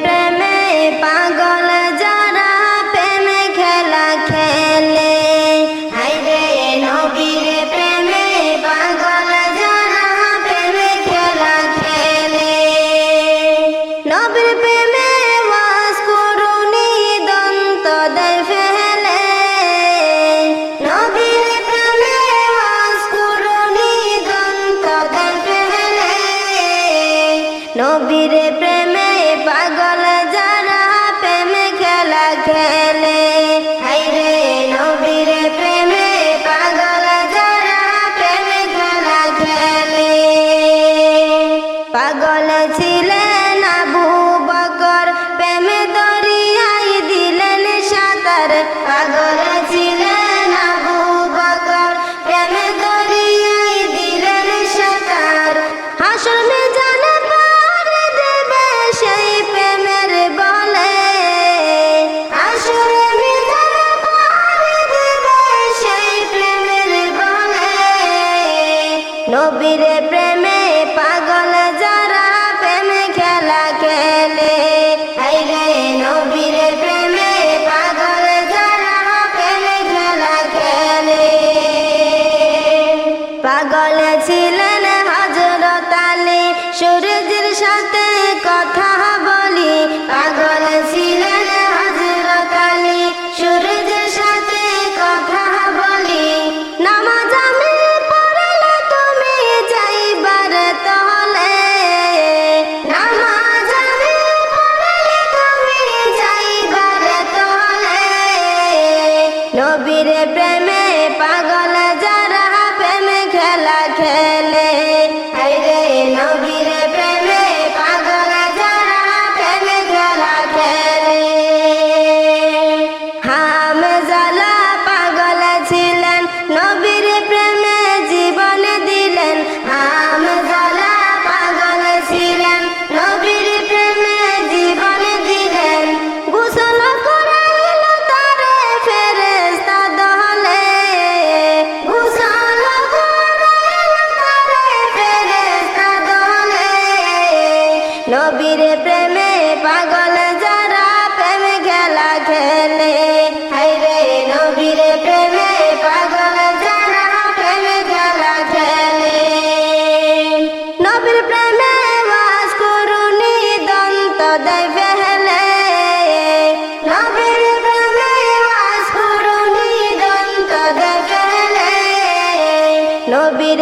প্রেমে পাগল যারা প্রেমে খেলা খেলে। হায়রে নবীর প্রেমে পাগল যারা প্রেমে খেলা খেলে। নবীর প্রেমে ওয়াজ করুনি দন্ত দেয় ফেলে। নবীর প্রেমে ওয়াজ করুনি দন্ত দেয় ফেলে। নবীর প্রেমে পাগল যারা প্রেমে খেলা খেলে। হায়রে নবীর প্রেমে পাগল যারা প্রেমে খেলা খেলে। পাগল ছিলেন আবু বকর, প্রেমে দরিয়ায় দিলেন সাঁতার। পাগল ছিলেন আবু বকর, প্রেমে দরিয়ায় দিলেন সাঁতার। হাসর মিজানে পার দেবে সেই প্রেমের বলে। হাসর মিজানে পার দেবে সেই প্রেমের বলে। নবীর প্রেমে পাগল যারা প্রেমে খেলা খেলে। হায়রে নবীর প্রেমে পাগল যারা প্রেমে খেলা খেলে। পাগল ছিলেন হযরত আলী, সূর্যের সাথে কথা বলি। পাগল ছিলেন হযরত আলী, সূর্যের সাথে কথা বলি। নামাজ আমি পড়লে তুমি যাইবার তলে। নামাজ আমি পড়লে তুমি যাইবার তলে। নবীর প্রেমে পাগল যারা প্রেমে খেলা খেলে। হায়রে নবীর প্রেমে পাগল যারা প্রেমে খেলা খেলে। হামজালা পাগল ছিলেন, নবীর প্রেমে জীবন দিলেন। হামজালা পাগল ছিলেন, নবীর প্রেমে জীবন দিলেন। গোসল করাইল তারে ফেরেশতা দলে। গোসল করাইল তারে ফেরেশতা দলে। নবীর প্রেমে পাগল যারা প্রেমে খেলা খেলে। হায়রে নবীর প্রেমে পাগল যারা প্রেমে খেলা খেলে। নবীর প্রেমে ওয়াজ করুনি দন্ত দেয় ফেলে। নবীর প্রেমে ওয়াজ করুনি দন্ত দেয় ফেলে। নবীর